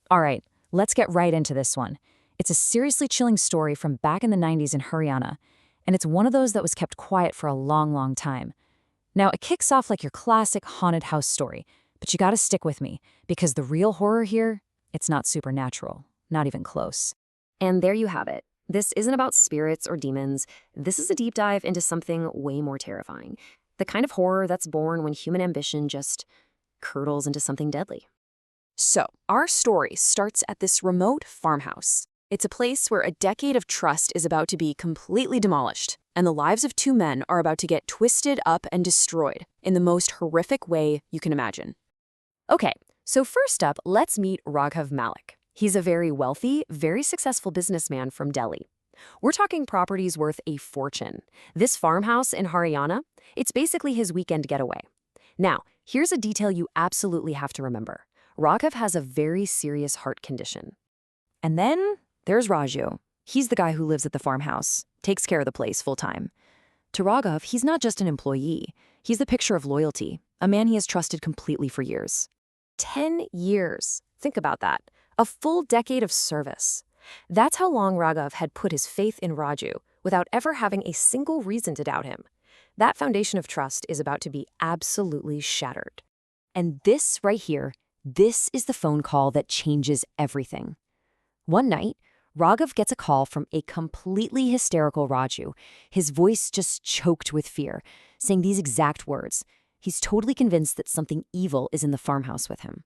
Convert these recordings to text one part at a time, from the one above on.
All right, let's get right into this one. It's a seriously chilling story from back in the 90s in Haryana, and it's one of those that was kept quiet for a long, long time. Now, it kicks off like your classic haunted house story, but you gotta stick with me, because the real horror here, it's not supernatural, not even close. And there you have it. This isn't about spirits or demons. This is a deep dive into something way more terrifying. The kind of horror that's born when human ambition just curdles into something deadly. So, our story starts at this remote farmhouse. It's a place where a decade of trust is about to be completely demolished, and the lives of two men are about to get twisted up and destroyed in the most horrific way you can imagine. Okay, so first up, let's meet Raghav Malik. He's a very wealthy, very successful businessman from Delhi. We're talking properties worth a fortune. This farmhouse in Haryana, it's basically his weekend getaway. Now, here's a detail you absolutely have to remember. Raghav has a very serious heart condition. And then there's Raju. He's the guy who lives at the farmhouse, takes care of the place full-time. To Raghav, he's not just an employee. He's the picture of loyalty, a man he has trusted completely for years. 10 years. Think about that. A full decade of service. That's how long Raghav had put his faith in Raju without ever having a single reason to doubt him. That foundation of trust is about to be absolutely shattered. And this right here, this is the phone call that changes everything. One night, Raghav gets a call from a completely hysterical Raju, his voice just choked with fear, saying these exact words. He's totally convinced that something evil is in the farmhouse with him.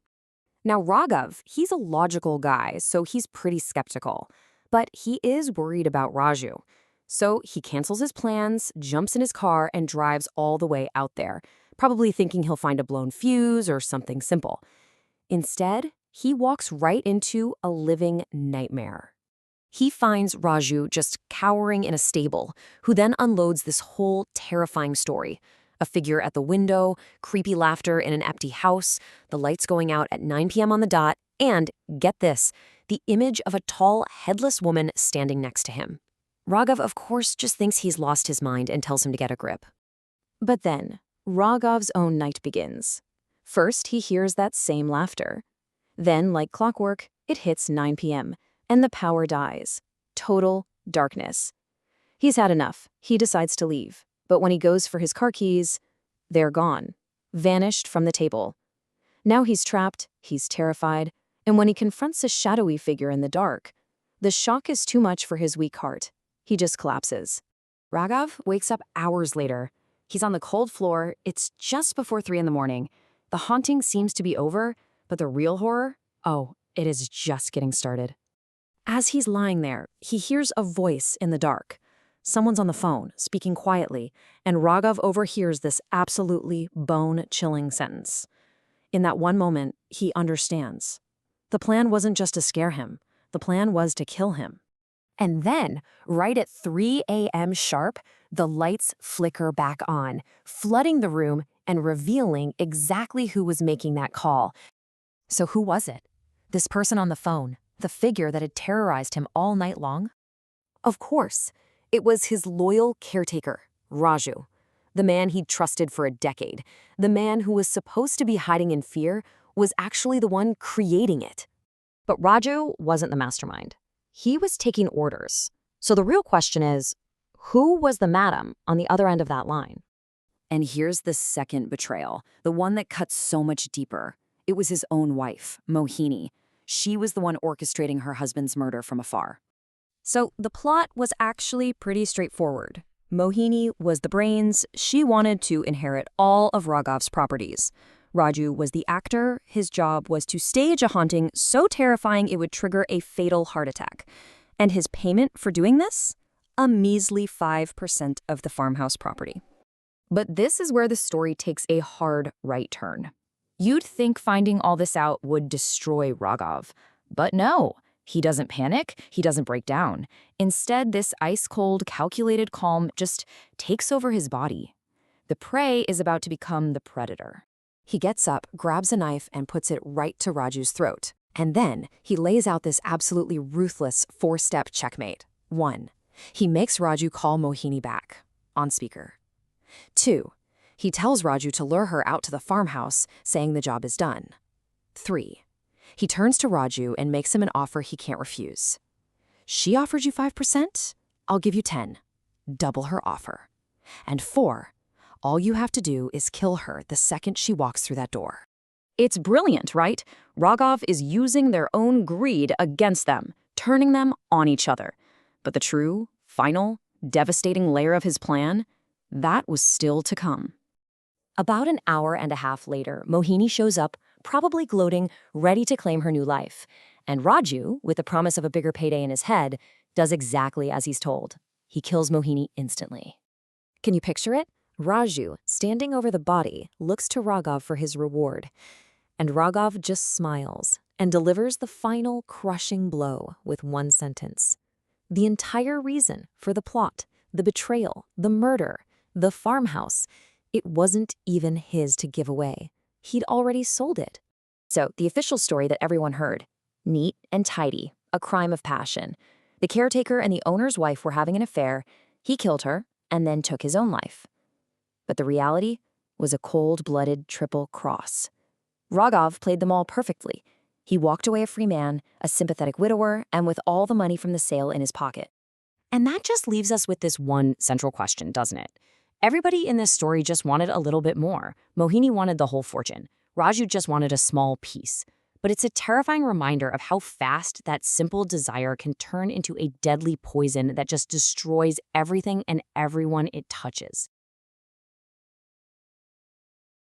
Now, Raghav, he's a logical guy, so he's pretty skeptical. But he is worried about Raju. So he cancels his plans, jumps in his car, and drives all the way out there, probably thinking he'll find a blown fuse or something simple. Instead, he walks right into a living nightmare. He finds Raju just cowering in a stable, who then unloads this whole terrifying story. A figure at the window, creepy laughter in an empty house, the lights going out at 9 p.m. on the dot, and, get this, the image of a tall, headless woman standing next to him. Raghav, of course, just thinks he's lost his mind and tells him to get a grip. But then, Raghav's own night begins. First, he hears that same laughter. Then, like clockwork, it hits 9 p.m., and the power dies. Total darkness. He's had enough. He decides to leave. But when he goes for his car keys, they're gone. Vanished from the table. Now he's trapped, he's terrified, and when he confronts a shadowy figure in the dark, the shock is too much for his weak heart. He just collapses. Raghav wakes up hours later. He's on the cold floor. It's just before 3 in the morning. The haunting seems to be over, but the real horror? Oh, it is just getting started. As he's lying there, he hears a voice in the dark. Someone's on the phone, speaking quietly, and Raghav overhears this absolutely bone-chilling sentence. In that one moment, he understands. The plan wasn't just to scare him. The plan was to kill him. And then, right at 3 a.m. sharp, the lights flicker back on, flooding the room and revealing exactly who was making that call. So who was it? This person on the phone, the figure that had terrorized him all night long? Of course, it was his loyal caretaker, Raju, the man he'd trusted for a decade. The man who was supposed to be hiding in fear was actually the one creating it. But Raju wasn't the mastermind. He was taking orders. So the real question is, who was the madam on the other end of that line? And here's the second betrayal, the one that cuts so much deeper. It was his own wife, Mohini. She was the one orchestrating her husband's murder from afar. So the plot was actually pretty straightforward. Mohini was the brains. She wanted to inherit all of Raghav's properties. Raju was the actor. His job was to stage a haunting so terrifying it would trigger a fatal heart attack. And his payment for doing this? A measly 5% of the farmhouse property. But this is where the story takes a hard right turn. You'd think finding all this out would destroy Raghav. But no, he doesn't panic, he doesn't break down. Instead, this ice-cold, calculated calm just takes over his body. The prey is about to become the predator. He gets up, grabs a knife, and puts it right to Raju's throat. And then he lays out this absolutely ruthless 4-step checkmate. 1. He makes Raju call Mohini back, on speaker. 2. He tells Raju to lure her out to the farmhouse, saying the job is done. 3. He turns to Raju and makes him an offer he can't refuse. She offered you 5%? I'll give you 10. Double her offer. And 4, all you have to do is kill her the second she walks through that door. It's brilliant, right? Raghav is using their own greed against them, turning them on each other. But the true, final, devastating layer of his plan, that was still to come. About an hour and a half later, Mohini shows up, probably gloating, ready to claim her new life. And Raju, with the promise of a bigger payday in his head, does exactly as he's told. He kills Mohini instantly. Can you picture it? Raju, standing over the body, looks to Raghav for his reward. And Raghav just smiles and delivers the final crushing blow with one sentence. The entire reason for the plot, the betrayal, the murder, the farmhouse, it wasn't even his to give away. He'd already sold it. So, the official story that everyone heard. Neat and tidy, a crime of passion. The caretaker and the owner's wife were having an affair. He killed her and then took his own life. But the reality was a cold-blooded triple cross. Raghav played them all perfectly. He walked away a free man, a sympathetic widower, and with all the money from the sale in his pocket. And that just leaves us with this one central question, doesn't it? Everybody in this story just wanted a little bit more. Mohini wanted the whole fortune. Raju just wanted a small piece. But it's a terrifying reminder of how fast that simple desire can turn into a deadly poison that just destroys everything and everyone it touches.